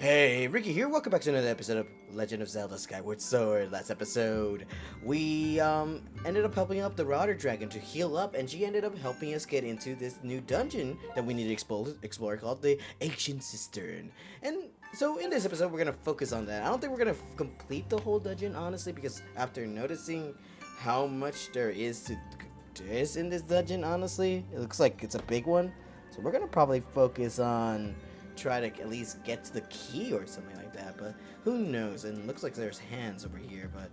Hey, Ricky here. Welcome back to another episode of Legend of Zelda Skyward Sword. Last episode, we ended up helping up the Water Dragon to heal up, and she ended up helping us get into this new dungeon that we need to explore called the Ancient Cistern. And so in this episode, we're gonna focus on that. I don't think we're gonna complete the whole dungeon, honestly, because after noticing how much there is in this dungeon, honestly, it looks like it's a big one. So we're gonna probably focus on try to at least get to the key or something like that, but who knows. And it looks like there's hands over here, but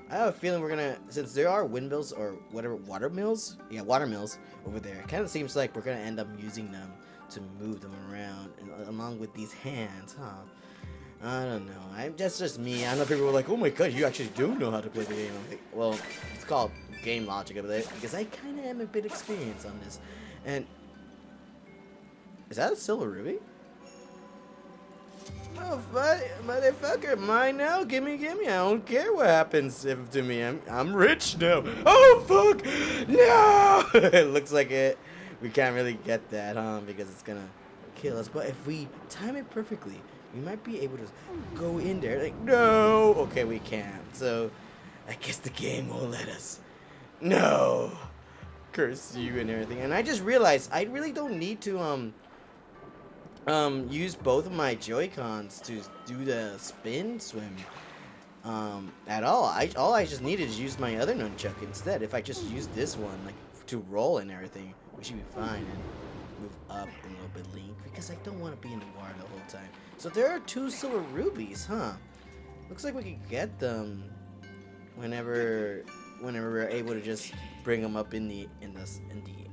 I have a feeling we're gonna, since there are windmills or whatever, water mills over there, it kind of seems like we're gonna end up using them to move them around, and along with these hands, huh? I don't know. That's just me. I know people were like, "Oh my god, you actually do know how to play the game." I'm like, well, it's called game logic of it because I kind of am a bit experienced on this. And is that a silver ruby? Oh, motherfucker, mine now. Gimme. I don't care what happens to me. I'm rich now. Oh, fuck. No. It looks like it. We can't really get that, huh? Because it's gonna kill us. But if we time it perfectly, we might be able to go in there. Like, no. Okay, we can't. So, I guess the game won't let us. No. Curse you and everything. And I just realized I really don't need to, use both of my Joy-Cons to do the spin swim at all. All I just needed is use my other nunchuck instead. If I just use this one, like, to roll and everything, we should be fine. And move up a little bit, Link, because I don't want to be in the water the whole time. So there are 2 silver rubies, huh? Looks like we could get them whenever we're able to just bring them up in the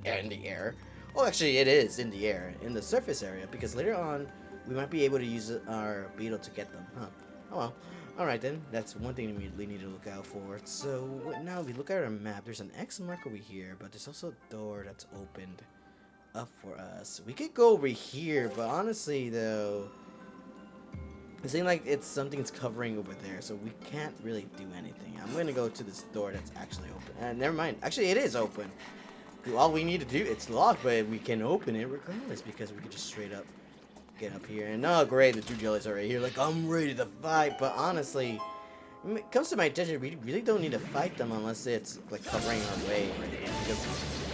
air. Well, actually, it is in the air, in the surface area, because later on, we might be able to use our beetle to get them, huh? Oh well. Alright then, that's one thing we really need to look out for. So, now if we look at our map, there's an X mark over here, but there's also a door that's opened up for us. We could go over here, but honestly, though, it seems like something's covering over there, so we can't really do anything. I'm gonna go to this door that's actually open. Never mind. Actually, it is open. All we need to do, it's locked, but we can open it regardless because we can just straight up get up here. And oh, great, the 2 jellies are right here. Like, I'm ready to fight. But honestly, when it comes to my attention, we really don't need to fight them unless it's like covering our way. Because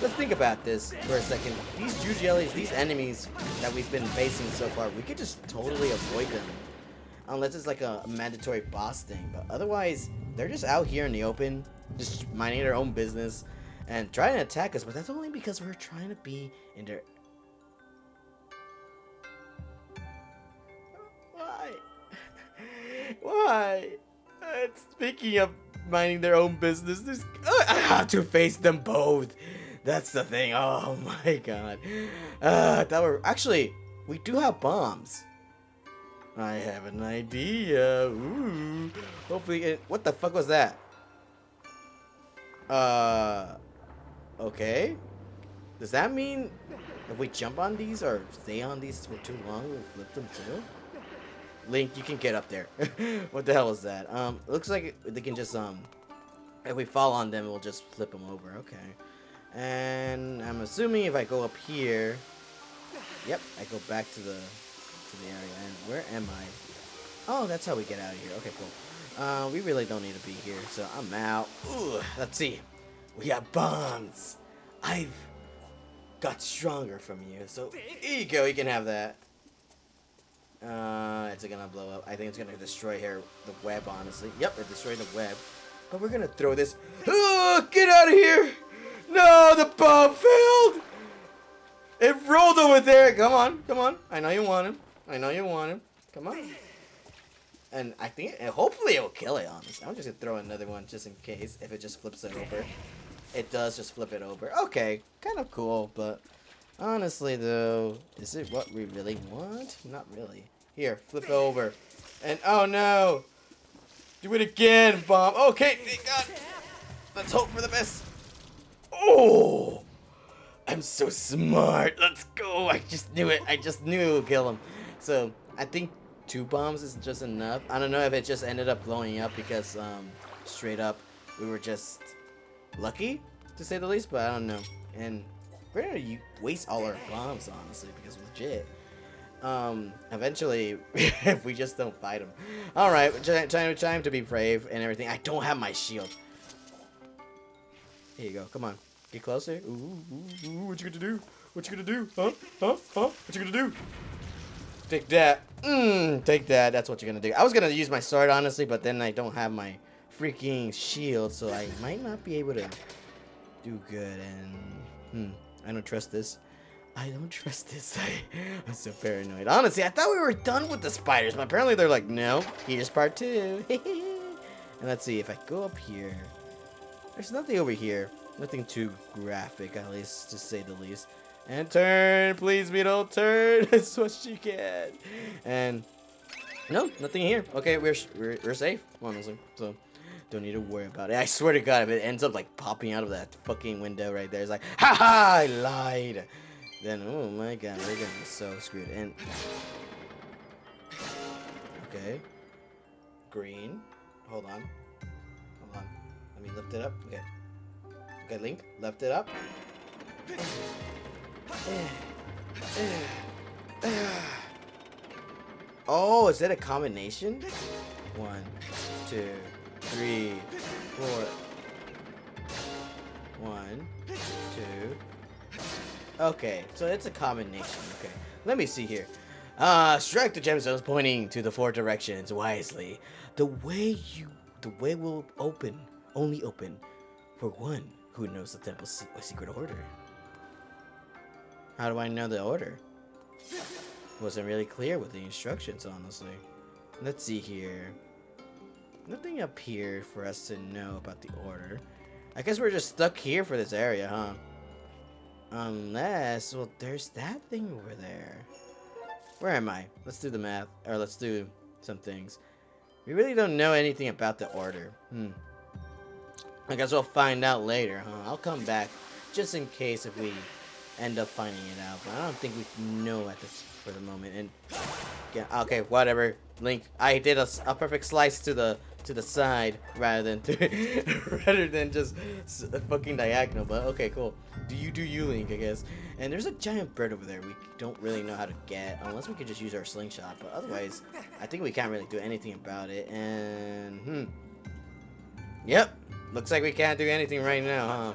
let's think about this for a second. These Jew jellies, these enemies that we've been facing so far, we could just totally avoid them. Unless it's like a mandatory boss thing. But otherwise, they're just out here in the open, just minding their own business and trying to attack us, but that's only because we're trying to be in their... Why? Why? Speaking of minding their own business, I have to face them both. That's the thing. Oh my god. Actually, we do have bombs. I have an idea. Ooh. Hopefully, what the fuck was that? Okay. Does that mean if we jump on these or stay on these for too long, we'll flip them too? Link, you can get up there. What the hell is that? Looks like they can just, if we fall on them, we'll just flip them over. Okay. And I'm assuming if I go up here, yep, I go back to the area. And where am I? Oh, that's how we get out of here. Okay, cool. We really don't need to be here, so I'm out. Ooh, let's see. We have bombs. I've got stronger from you, so here you go. You can have that. It's gonna blow up. I think it's gonna destroy here the web. Honestly, yep, it destroyed the web. But we're gonna throw this. Oh, get out of here! No, the bomb failed. It rolled over there. Come on. I know you want him. Come on. And I think, hopefully it will kill it, honestly. I'm just going to throw another one just in case, if it just flips it over. It does just flip it over. Okay, kind of cool, but honestly, though, is it what we really want? Not really. Here, flip it over. And, oh no! Do it again, bomb. Okay, thank God. Let's hope for the best. Oh! I'm so smart. Let's go. I just knew it. I just knew it would kill him. So, I think 2 bombs is just enough. I don't know if it just ended up blowing up because straight up we were just lucky, to say the least, but I don't know. And we're gonna waste all our bombs, honestly, because legit Eventually, if we just don't fight him. Alright, time to be brave and everything. I don't have my shield. Here you go, come on. Get closer. Ooh, what you gonna do? What you gonna do? Huh? What you gonna do? Take that. Take that. That's what you're gonna do. I was gonna use my sword, honestly, but then I don't have my freaking shield, so I might not be able to do good. And I don't trust this. I don't trust this. I'm so paranoid. Honestly, I thought we were done with the spiders, but apparently they're like, no, here's part 2. And let's see if I go up here. There's nothing over here. Nothing too graphic, at least, to say the least. And turn, please, Beetle, turn as much as you can. And no, nothing here. Okay, we're safe, honestly. So don't need to worry about it. I swear to God, if it ends up like popping out of that fucking window right there, it's like, haha, I lied. Then oh my God, we're gonna be so screwed. And okay, green. Hold on. Let me lift it up. Okay. Okay, Link, lift it up. Oh, is that a combination? 1, 2, 3, 4. 1, 2. Okay, so it's a combination. Okay, let me see here. Strike the gemstones pointing to the 4 directions wisely. The way will only open for one who knows the temple's secret order. How do I know the order? Wasn't really clear with the instructions, honestly. Let's see here. Nothing up here for us to know about the order. I guess we're just stuck here for this area, huh? Unless, well, there's that thing over there. Where am I? Let's do the math, or let's do some things. We really don't know anything about the order. I guess we'll find out later, huh? I'll come back just in case if we end up finding it out, but I don't think we know at this for the moment. And yeah, okay, whatever. Link, I did a perfect slice to the side rather than just a fucking diagonal. But okay, cool. Do you, Link? I guess. And there's a giant bird over there. We don't really know how to get unless we could just use our slingshot. But otherwise, I think we can't really do anything about it. And yep, looks like we can't do anything right now, huh?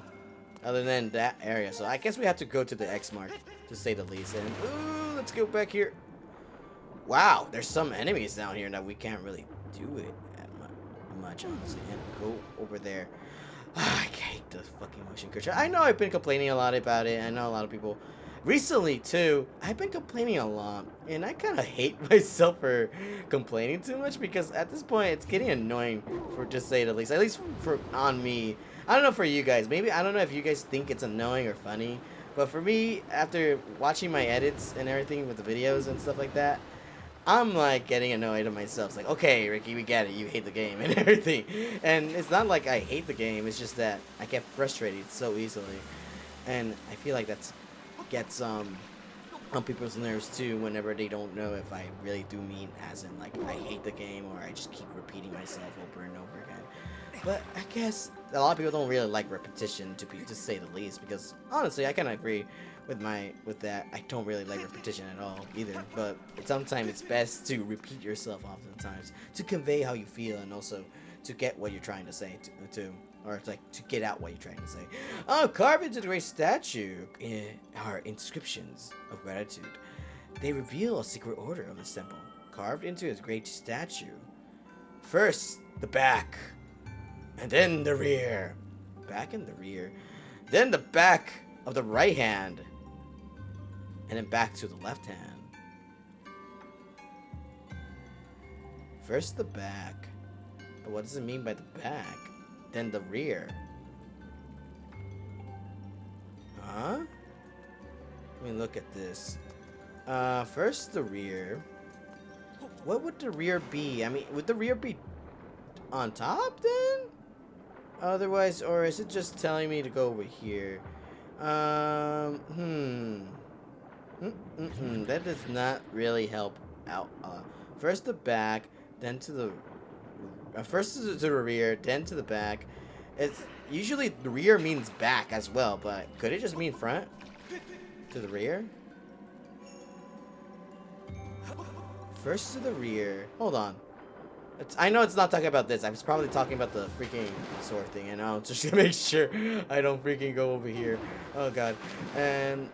Other than that area. So I guess we have to go to the X mark, to say the least. And ooh, let's go back here. Wow, there's some enemies down here that we can't really do it much, honestly. And go over there. I hate the fucking motion control. I know I've been complaining a lot about it. I know a lot of people recently too. I've been complaining a lot, and I kind of hate myself for complaining too much because at this point it's getting annoying, for just say the least. At least for on me. I don't know for you guys. Maybe I don't know if you guys think it's annoying or funny, but for me, after watching my edits and everything with the videos and stuff like that, I'm like getting annoyed at myself. It's like, okay, Ricky, we get it. You hate the game and everything. And it's not like I hate the game. It's just that I get frustrated so easily. And I feel like that gets on people's nerves too whenever they don't know if I really do mean as in like I hate the game or I just keep repeating myself over and over again. But I guess a lot of people don't really like repetition, to say the least, because honestly I kind of agree with that. I don't really like repetition at all either, but sometimes it's best to repeat yourself oftentimes to convey how you feel and also to get what you're trying to say or it's like to get out what you're trying to say. Carved into the great statue are inscriptions of gratitude. They reveal a secret order of this temple. Carved into his great statue. First, the back, and then the rear. Back and the rear. Then the back of the right hand. And then back to the left hand. First the back. But what does it mean by the back? Then the rear. Huh? Let me look at this. First the rear. What would the rear be? I mean, would the rear be on top then? Otherwise, or is it just telling me to go over here? That does not really help out. First the back, then to the first to the rear, then to the back. It's usually the rear means back as well, but could it just mean front to the rear? First to the rear. Hold on. I know it's not talking about this. I was probably talking about the freaking sword thing. And I'll just make sure I don't freaking go over here. Oh, God. And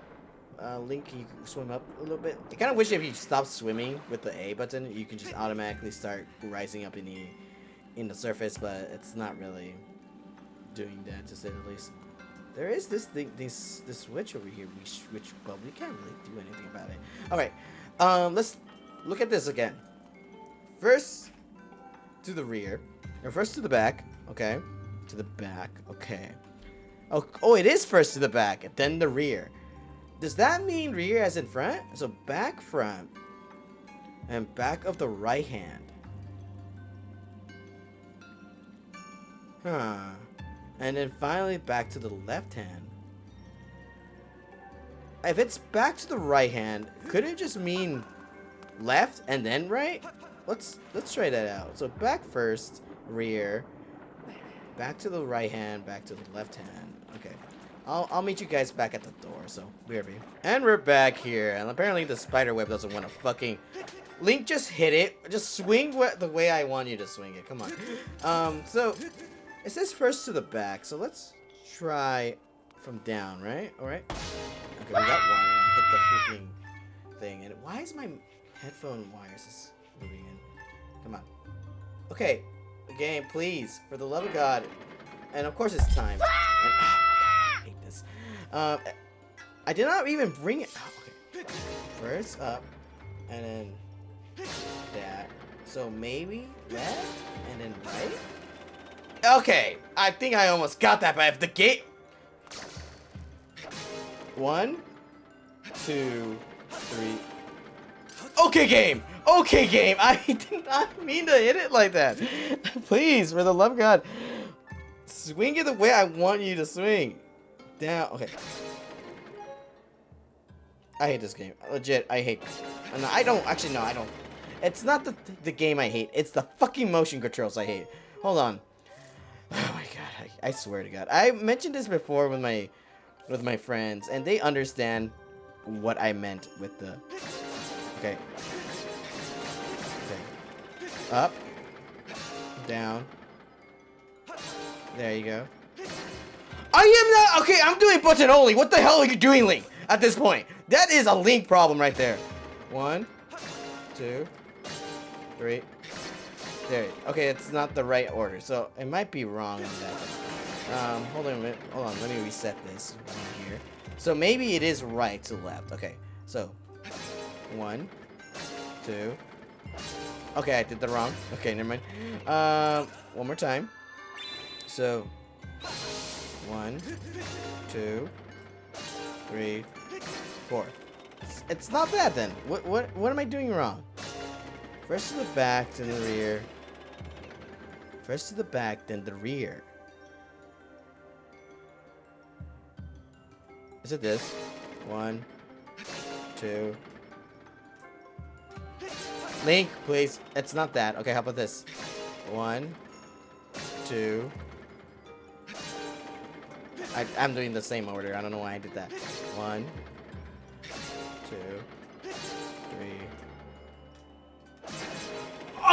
Link, you can swim up a little bit. I kind of wish if you stop swimming with the A button, you can just automatically start rising up in the surface. But it's not really doing that, to say the least. There is this thing, this switch over here, but we can't really do anything about it. All right, let's look at this again. First to the rear, or first to the back. Okay, to the back. Okay. Oh, it is first to the back, and then the rear. Does that mean rear as in front? So back, front, and back of the right hand. Huh. And then finally back to the left hand. If it's back to the right hand, could it just mean left and then right? Let's try that out. So back first, rear, back to the right hand, back to the left hand. Okay. I'll meet you guys back at the door, so BRB. And we're back here, and apparently the spider web doesn't want to fucking... Link, just hit it. Just swing the way I want you to swing it. Come on. So... It says first to the back, so let's try from down, right? Alright. Okay, we got one, and I hit the freaking thing. And why is my headphone wires moving in? Come on. Okay, game, please, for the love of God. And of course it's time. And, I hate this. I did not even bring it. Oh, okay. First up, and then that. So maybe left, and then right? Okay, I think I almost got that, but if the gate... 1, 2, 3... Okay, game! Okay, game! I did not mean to hit it like that. Please, for the love of God. Swing it the way I want you to swing. Down, okay. I hate this game. Legit, I hate this. No, I don't. Actually, no, I don't. It's not the game I hate. It's the fucking motion controls I hate. Hold on. Oh my God, I swear to God. I mentioned this before with my friends, and they understand what I meant with the... Okay. Okay. Up. Down. There you go. I am not... Okay, I'm doing button only. What the hell are you doing, Link, at this point? That is a Link problem right there. 1, 2, 3... There. Okay, it's not the right order, so it might be wrong in that. Hold on a minute. Hold on, let me reset this one here. So maybe it is right to left. Okay, so 1, 2. Okay, I did the wrong. Okay, never mind. One more time. So 1, 2, 3, 4. It's not bad then. What am I doing wrong? First to the back, then the rear. First to the back, then the rear. Is it this? 1, 2. Link, please. It's not that. Okay, how about this? 1, 2. I'm doing the same order. I don't know why I did that. 1, 2, 3.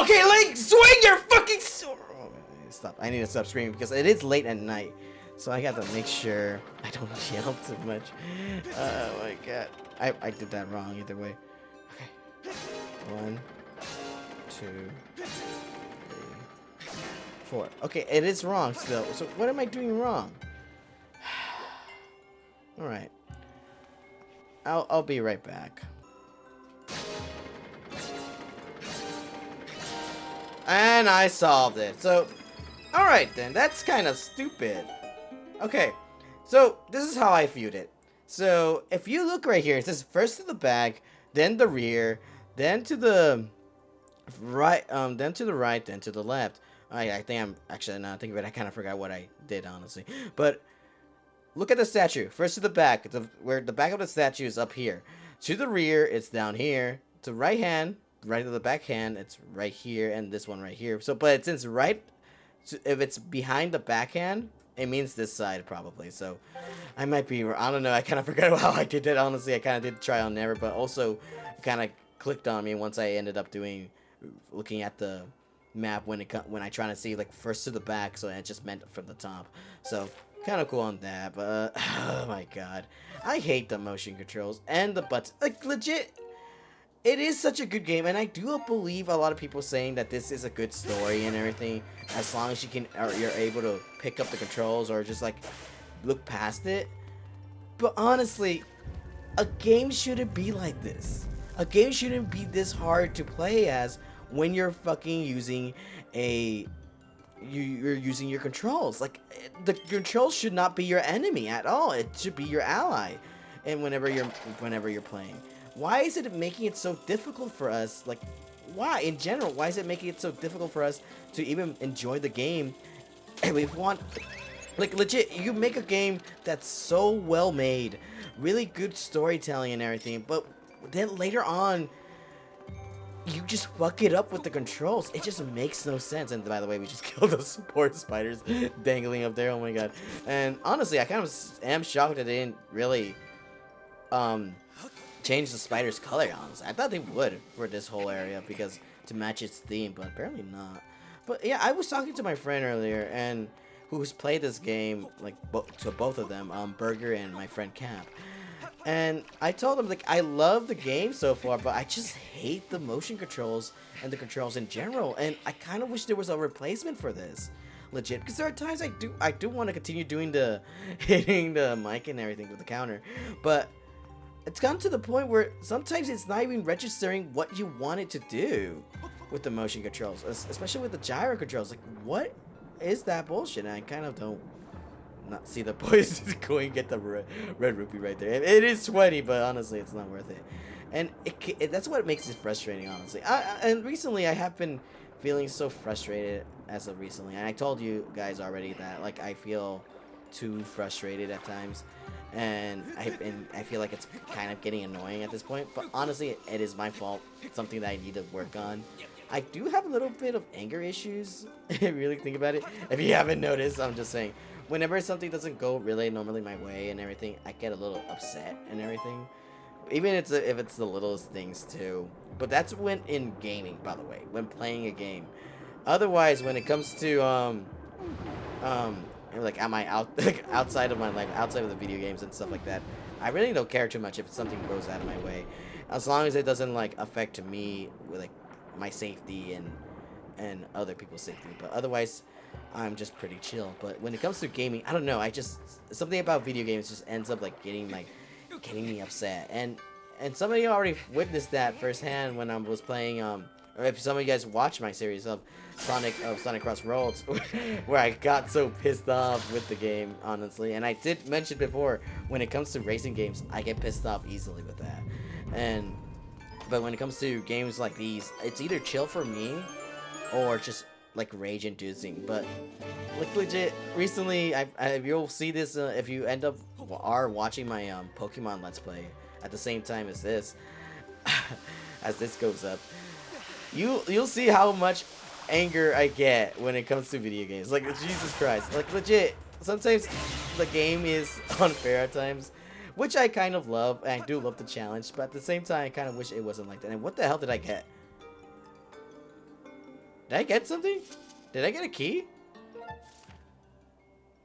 Okay, Link, swing your fucking sword! Oh, stop. I need to stop screaming because it is late at night. So I got to make sure I don't yell too much. Oh my God. I did that wrong either way. Okay. 1, 2, 3, 4. Okay, it is wrong still. So what am I doing wrong? Alright. I'll be right back. And I solved it. So, alright then. That's kind of stupid. Okay. So, this is how I viewed it. So, if you look right here, it says first to the back, then the rear, then to the right, then to the right, then to the left. I think I'm... Actually, now thinking about it, I kind of forgot what I did, honestly. But, look at the statue. First to the back. Where the back of the statue is up here. To the rear, it's down here. To right hand... Right to the back hand, it's right here, and this one right here. So, but since right, if it's behind the backhand, it means this side probably. So, I might be, I don't know. I kind of forgot how I did it. Honestly, I kind of did trial and error, but also kind of clicked on me once I ended up looking at the map when I try to see like first to the back, so it just meant from the top. So kind of cool on that, but oh my god, I hate the motion controls and the buttons. Like legit, it is such a good game, and I do believe a lot of people saying that this is a good story and everything, as long as you can or you're able to pick up the controls or just like look past it. But honestly, a game shouldn't be like this. A game shouldn't be this hard to play as when you're fucking using a you're using your controls. Like the controls should not be your enemy at all. It should be your ally. And whenever you're playing. Why is it making it so difficult for us? Like why in general, why is it making it so difficult for us to even enjoy the game? And we want like legit, you make a game that's so well made, really good storytelling and everything, but then later on, you just fuck it up with the controls. It just makes no sense. And by the way, we just killed those support spiders dangling up there. Oh my god. And honestly, I kind of am shocked that they didn't really change the spider's color, honestly. I thought they would for this whole area because to match its theme, but apparently not. But yeah, I was talking to my friend earlier and who's played this game, like to both of them, Burger and my friend Cap. And I told him, like, I love the game so far, but I just hate the motion controls and the controls in general. And I kind of wish there was a replacement for this, legit. Because there are times I do want to continue doing the hitting the mic and everything with the counter, but it's gotten to the point where sometimes it's not even registering what you want it to do with the motion controls, especially with the gyro controls. Like, what is that bullshit? And I kind of don't not see the boys going and get the red rupee right there. It is sweaty, but honestly, it's not worth it. And that's what makes it frustrating, honestly. And recently, I have been feeling so frustrated as of recently. And I told you guys already that like I feel too frustrated at times, and I feel like it's kind of getting annoying at this point. But honestly, it is my fault. It's something that I need to work on. I do have a little bit of anger issues. If you really think about it. If you haven't noticed, I'm just saying. Whenever something doesn't go really normally my way and everything, I get a little upset and everything. Even if it's the littlest things too. But that's when in gaming, by the way, when playing a game. Otherwise, when it comes to like am I like outside of my life, outside of the video games and stuff like that, I really don't care too much if something goes out of my way, as long as it doesn't like affect me with like my safety and other people's safety. But otherwise, I'm just pretty chill. But when it comes to gaming, I don't know. I just something about video games just ends up like getting me upset. And some of you already witnessed that firsthand when I was playing. Or if some of you guys watched my series of Sonic Crossroads, where I got so pissed off with the game, honestly. And I did mention before, when it comes to racing games, I get pissed off easily with that. But when it comes to games like these, it's either chill for me or just like rage inducing. But like legit recently, you'll see this if you end up watching my Pokemon Let's Play at the same time as this as this goes up, you'll see how much anger I get when it comes to video games. Like Jesus Christ, like legit, sometimes the game is unfair at times, which I kind of love, and I do love the challenge, but at the same time I kind of wish it wasn't like that. And what the hell did I get? Did I get something? Did I get a key?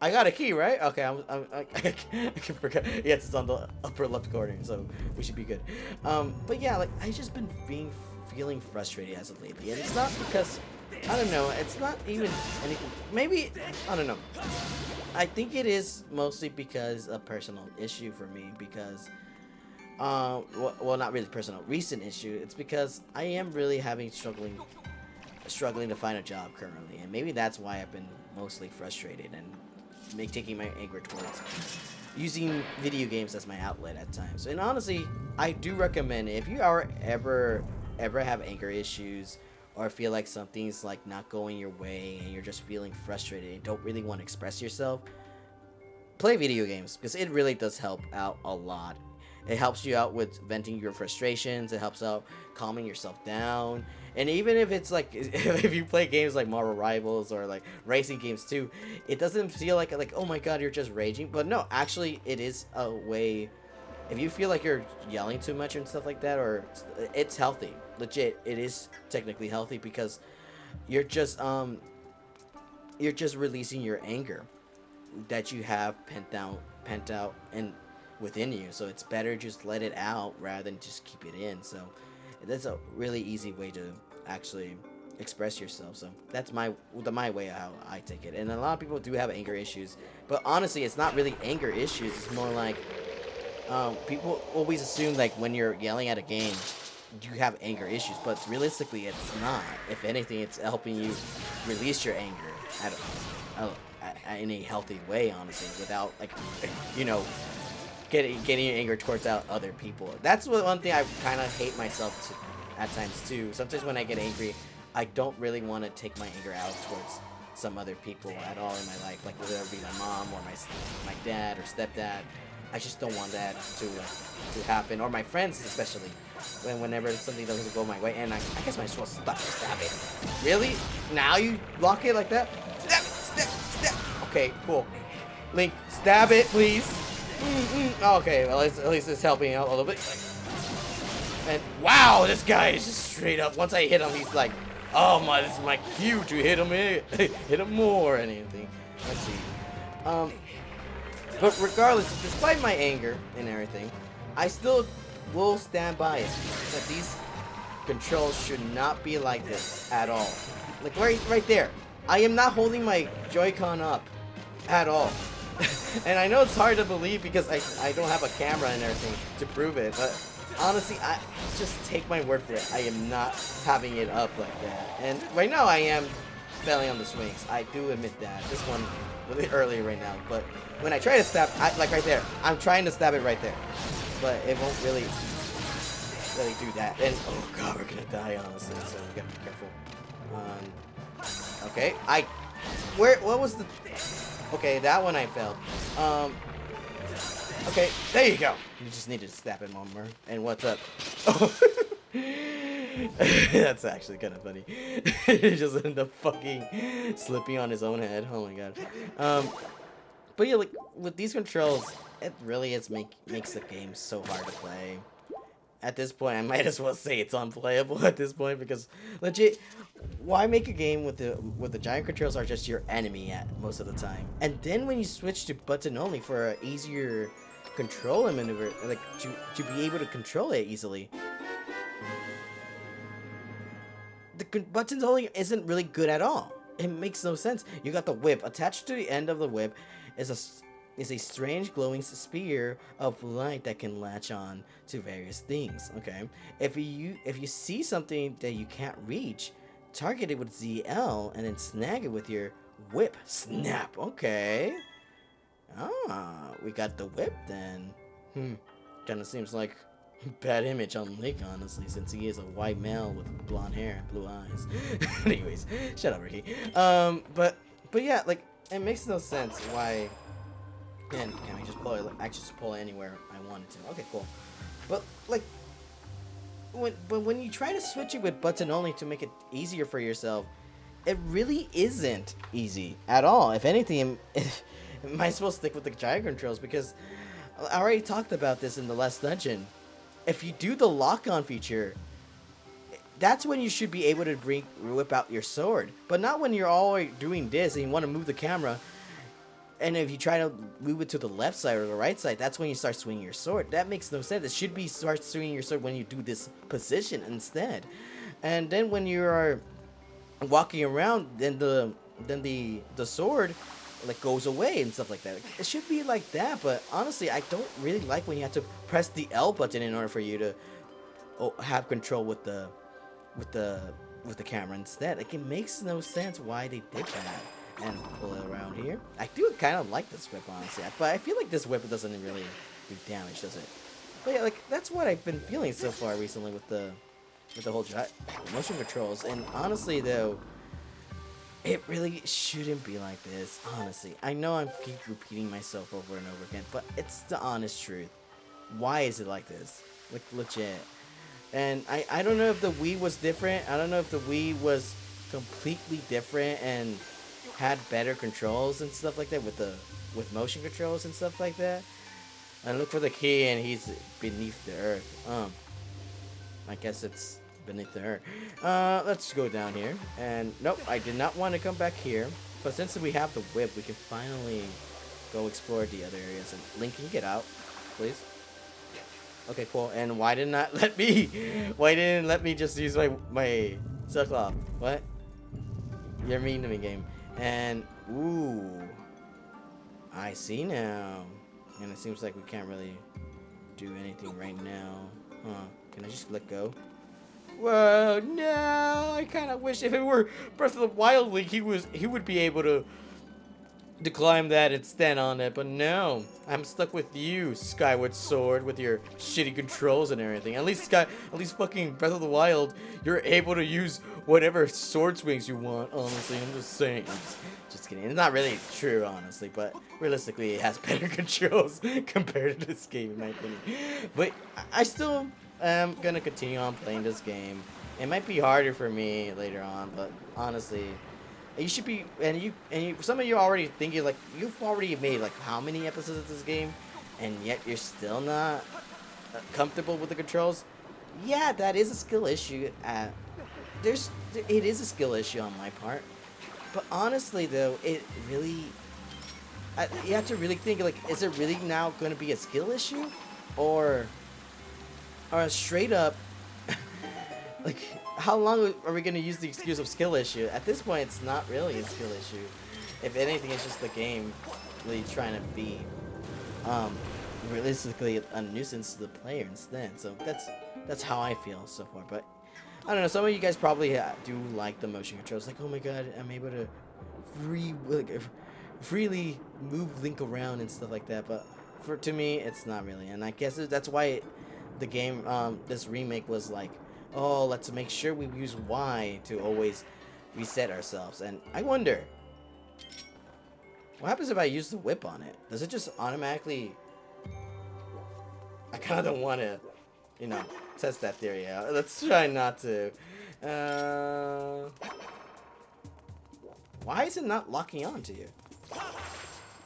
I got a key, right? Okay, I can forget. Yes, it's on the upper left corner, so we should be good. But yeah, like I just been feeling frustrated as of lately, and it's not because I don't know. It's not even anything. Maybe I don't know. I think it is mostly because a personal issue for me. Because well, not really personal. Recent issue. It's because I am really struggling to find a job currently, and maybe that's why I've been mostly frustrated and taking my anger towards using video games as my outlet at times. And honestly, I do recommend if you are ever have anger issues or feel like something's like not going your way and you're just feeling frustrated and don't really want to express yourself, play video games, because it really does help out a lot. It helps you out with venting your frustrations. It helps out calming yourself down. And even if it's like, if you play games like Marvel Rivals or like racing games too, it doesn't feel like oh my god, you're just raging. But no, actually, it is a way if you feel like you're yelling too much and stuff like that, or it's healthy, legit, it is technically healthy because you're just um you're just releasing your anger that you have pent out and within you. So it's better just let it out rather than just keep it in. So that's a really easy way to actually express yourself. So that's my way of how I take it. And a lot of people do have anger issues, but honestly, it's not really anger issues. It's more like people always assume like when you're yelling at a game, you have anger issues, but realistically, it's not. If anything, it's helping you release your anger at in a healthy way, honestly, without like, you know, getting your anger towards out other people. That's one thing I kind of hate myself at times too. Sometimes when I get angry, I don't really want to take my anger out towards some other people at all in my life, like whether it be my mom or my dad or stepdad. I just don't want that to happen, or my friends especially. Whenever something doesn't go my way, and I guess my supposed to stab it. Really? Now you block it like that? Stab it! Stab! Okay, cool. Link, stab it, please. Okay, well, at least it's helping out a little bit. And wow, this guy is just straight up. Once I hit him, he's like, oh my, this is my cue to hit him, hit him more, and anything. Let's see. But regardless, despite my anger and everything, I still will stand by it. That these controls should not be like this at all. Like right there. I am not holding my Joy-Con up at all. And I know it's hard to believe because I don't have a camera and everything to prove it, but honestly, I just take my word for it. I am not having it up like that. And right now I am failing on the swings. I do admit that. This one really early right now, but when I try to stab, like right there, I'm trying to stab it right there, but it won't really do that. And oh god, we're gonna die honestly, so we gotta be careful. Okay, what was the? Okay, that one I failed. Okay, there you go. You just needed to stab it one more. And what's up? Oh. That's actually kind of funny. He just ended up fucking slipping on his own head. Oh my god. But yeah, like with these controls, it really makes the game so hard to play. At this point, I might as well say it's unplayable at this point because legit, why make a game with the giant controls are just your enemy at most of the time, and then when you switch to button only for an easier control and maneuver, like to be able to control it easily, the buttons only isn't really good at all. It makes no sense. You got the whip attached to the end of the whip is a strange glowing spear of light that can latch on to various things. Okay, if you see something that you can't reach, target it with ZL and then snag it with your whip. Snap. Okay. Ah, we got the whip then. Kind of seems like bad image on Link, honestly, since he is a white male with blonde hair and blue eyes. Anyways, shut up, Ricky. But yeah, like it makes no sense why. Can we just pull it? Actually, just pull it anywhere I wanted to. Okay, cool. But like, when you try to switch it with button only to make it easier for yourself, it really isn't easy at all. If anything, might as well stick with the giant controls because I already talked about this in the last dungeon. If you do the lock-on feature, that's when you should be able to whip out your sword. But not when you're already doing this and you want to move the camera. And if you try to move it to the left side or the right side, that's when you start swinging your sword. That makes no sense. It should be start swinging your sword when you do this position instead. And then when you are walking around, then the sword like goes away and stuff like that. It should be like that, but honestly, I don't really like when you have to press the L button in order for you to have control with the camera instead. Like it makes no sense why they did that. And pull it around here. I do kind of like this whip, honestly, but I feel like this whip doesn't really do damage, does it? But yeah, like that's what I've been feeling so far recently with the whole motion controls. And honestly, though, it really shouldn't be like this. Honestly, I know I keep repeating myself over and over again, but it's the honest truth. Why is it like this? Like legit. And I don't know if the Wii was different. I don't know if the Wii was completely different and had better controls and stuff like that with motion controls and stuff like that. And look for the key, and he's beneath the earth. I guess it's beneath the earth. Let's go down here. And nope, I did not want to come back here. But since we have the whip, we can finally go explore the other areas. And Link, can you get out, please? Okay, cool. And why did not let me? Why didn't let me just use my silk cloth? What? You're mean to me, game. And ooh, I see now. And it seems like we can't really do anything right now. Huh? Can I just let go? Whoa, no! I kind of wish if it were Breath of the Wild Link, he would be able to climb that and stand on it, but no, I'm stuck with you, Skyward Sword, with your shitty controls and everything. At least fucking Breath of the Wild, you're able to use whatever sword swings you want. Honestly, I'm just saying. Just kidding. It's not really true, honestly, but realistically, it has better controls compared to this game, in my opinion. But I still am gonna continue on playing this game. It might be harder for me later on, but honestly. You should be, and some of you are already thinking, like, you've already made, like, how many episodes of this game, and yet you're still not comfortable with the controls? Yeah, that is a skill issue. It is a skill issue on my part. But honestly, though, it really, you have to really think, like, is it really now going to be a skill issue? Or straight up, like, how long are we going to use the excuse of skill issue? At this point, it's not really a skill issue. If anything, it's just the game really trying to be, realistically, a nuisance to the player instead. So that's how I feel so far. But I don't know. Some of you guys probably do like the motion controls. Like, oh my god, I'm able to freely move Link around and stuff like that. But to me, it's not really. And I guess that's why the game, this remake was like, oh, let's make sure we use Y to always reset ourselves. And I wonder, what happens if I use the whip on it? Does it just automatically... I kind of don't want to, test that theory out. Let's try not to. Why is it not locking on to you?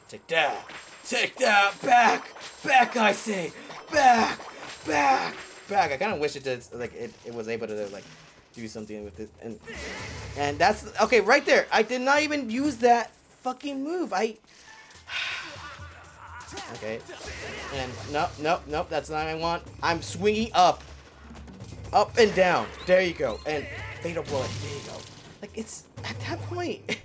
Take that. Take that. Back. Back, I say. Back. Back. Back. I kind of wish it did, like, it was able to, like, do something with it. And that's, okay, right there. I did not even use that fucking move. Okay. And nope, that's not what I want. I'm swinging up. Up and down. There you go. And fatal blow it. There you go. Like, it's, at that point,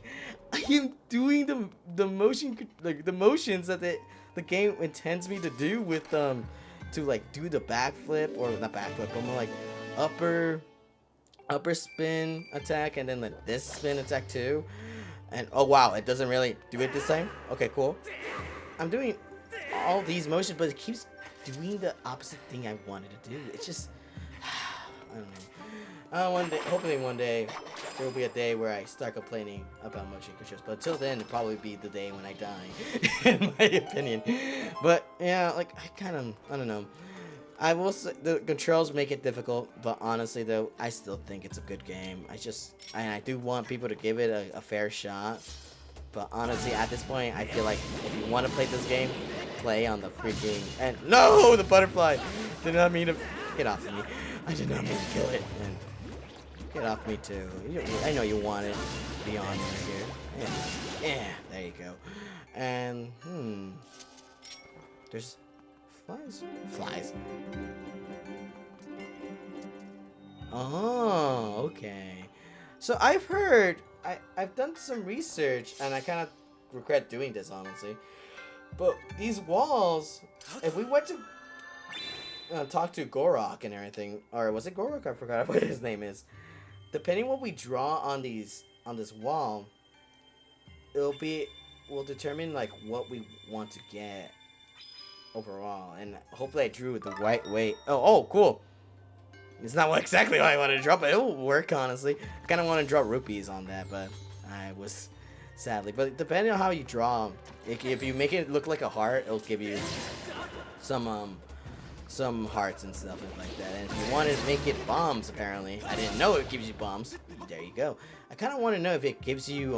I am doing the motion, like, the motions that the game intends me to do with, to, like, do the backflip, or not backflip, but more like upper spin attack, and then like this spin attack too. And oh wow, it doesn't really do it this time. Okay, cool. I'm doing all these motions, but it keeps doing the opposite thing I wanted to do. It's just, I don't know. One day, hopefully one day, there will be a day where I start complaining about motion controls. But until then, it'll probably be the day when I die, in my opinion. But yeah, like, I don't know. I will say the controls make it difficult, but honestly though, I still think it's a good game. I do want people to give it a fair shot. But honestly, at this point, I feel like if you want to play this game, play on the freaking, and no, the butterfly did not mean to get off of me. I did not mean to kill it. And get off me too. I know you want it beyond here. Yeah, there you go. And there's flies. Oh, okay. So I've heard, I've done some research, and I kind of regret doing this, honestly. But these walls, if we went to talk to Gorok and everything, or was it Gorok? I forgot what his name is. Depending what we draw on this wall, will determine like what we want to get overall. And hopefully I drew it the right way. Oh, cool. It's not exactly what I wanted to draw, but it will work, honestly. I kind of want to draw rupees on that, but I was sadly. But depending on how you draw, if you make it look like a heart, it'll give you some hearts and stuff like that. And if you want to make it bombs, apparently, I didn't know it gives you bombs. There you go. I kind of want to know if it gives you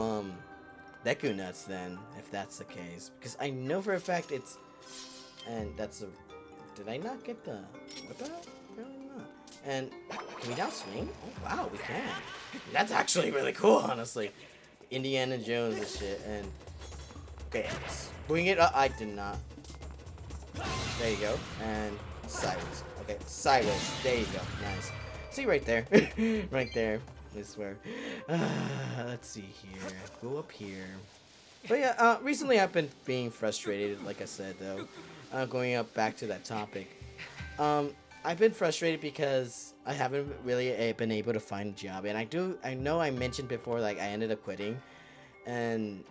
Deku nuts then, if that's the case, because I know for a fact it's And that's a... Did I not get the whip out? Apparently not. And can we now swing? Oh, wow, we can. That's actually really cool, honestly. Indiana Jones and shit. And okay, swing it up. I did not. There you go. And sideways. Okay, sideways. There you go. Nice. See right there. Right there. I swear. Let's see here. Go up here. But yeah, recently I've been being frustrated, like I said, though. Going up back to that topic. I've been frustrated because I haven't really been able to find a job. And I know I mentioned before, like, I ended up quitting. And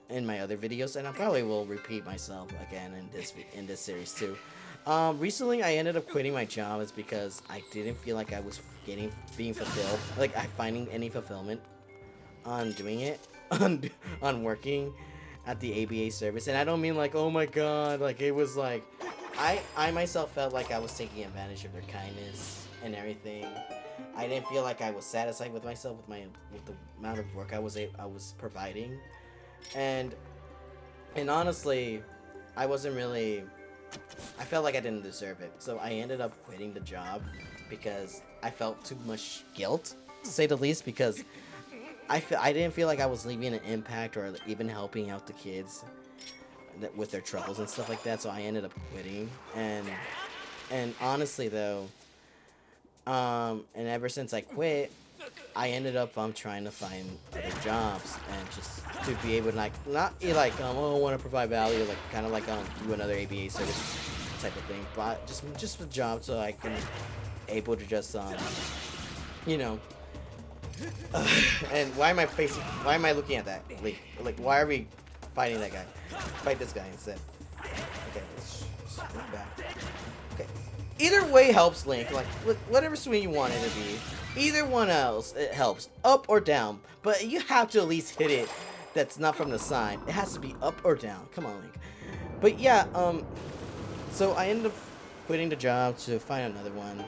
in my other videos, and I probably will repeat myself again in this series too. Recently I ended up quitting my job is because I didn't feel like I was being fulfilled, like I finding any fulfillment on doing it, on working at the ABA service. And I don't mean like, oh my god, like it was like I myself felt like I was taking advantage of their kindness and everything. I didn't feel like I was satisfied with myself with the amount of work I was providing. And honestly, I wasn't really... I felt like I didn't deserve it. So I ended up quitting the job because I felt too much guilt, to say the least, because I didn't feel like I was leaving an impact or even helping out the kids with their troubles and stuff like that. So I ended up quitting. And honestly, though, and ever since I quit, I ended up trying to find other jobs and just to be able to not like oh, I want to provide value, like kind of like do another ABA service type of thing, but just a job so I can able to just you know. And why am I looking at that? Like why are we fighting that guy? Fight this guy instead. Okay, let's move back. Okay. Either way helps, Link. Like whatever swing you want it to be. Either one else, it helps. Up or down. But you have to at least hit it that's not from the side. It has to be up or down. Come on, Link. But yeah, so I ended up quitting the job to find another one.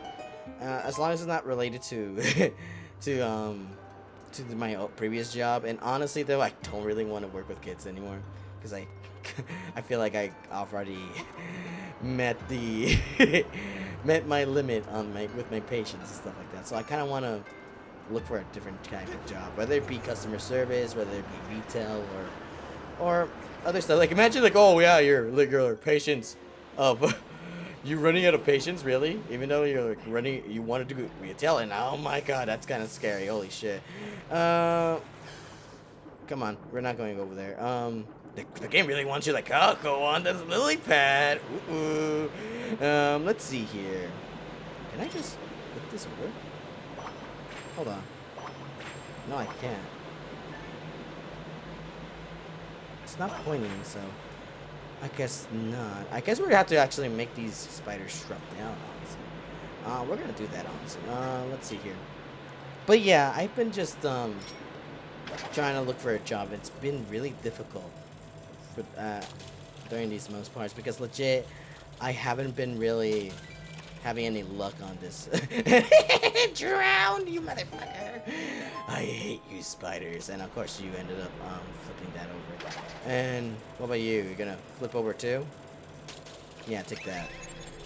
As long as it's not related to to my previous job. And honestly, though, I don't really want to work with kids anymore. Because I feel like I already met the... met my limit on with my patience and stuff like that. So I kind of want to look for a different kind of job, whether it be customer service, whether it be retail, or other stuff. Like imagine like, oh yeah, your patience of you running out of patience, really? Even though you're like running, you want to do retail, and oh my god, that's kind of scary. Holy shit. Come on, we're not going over there. The game really wants you like, oh, go on this lily pad. Ooh. Let's see here. Can I just flip this over? Hold on. No, I can't. It's not pointing, so I guess not. I guess we're gonna have to actually make these spiders shrub down, honestly. We're gonna do that, honestly. Let's see here. But yeah, I've been just trying to look for a job. It's been really difficult for during these most parts because legit I haven't been really having any luck on this. Drown, you motherfucker! I hate you, spiders. And of course you ended up flipping that over. And what about you? You're gonna flip over too? Yeah, take that.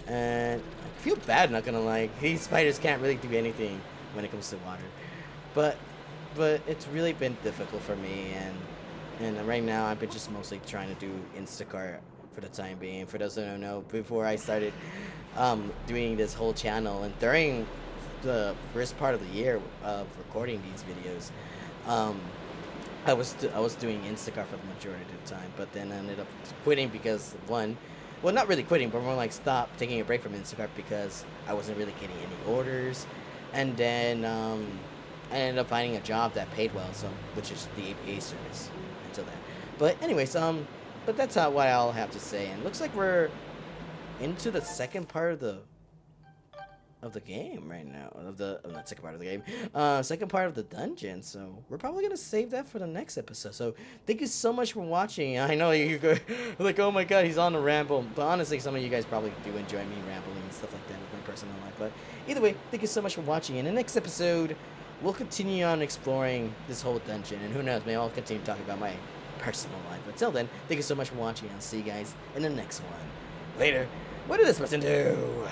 And I feel bad, not gonna lie. These spiders can't really do anything when it comes to water. But it's really been difficult for me, and right now I've been just mostly trying to do Instacart for the time being. For those who don't know, before I started doing this whole channel and during the first part of the year of recording these videos, I was doing Instacart for the majority of the time, but then I ended up quitting because well, not really quitting, but more like stop taking a break from Instacart because I wasn't really getting any orders, and then I ended up finding a job that paid well, so which is the APA service until then. But anyways, but that's what I'll have to say. And looks like we're into the second part of the game right now. Not second part of the game. Second part of the dungeon. So we're probably gonna save that for the next episode. So thank you so much for watching. I know you go like, oh my god, he's on a ramble. But honestly, some of you guys probably do enjoy me rambling and stuff like that with my personal life. But either way, thank you so much for watching. In the next episode, we'll continue on exploring this whole dungeon, and who knows, maybe I'll continue talking about my personal life. But till then, thank you so much for watching. I'll see you guys in the next one. Later. What did this person do?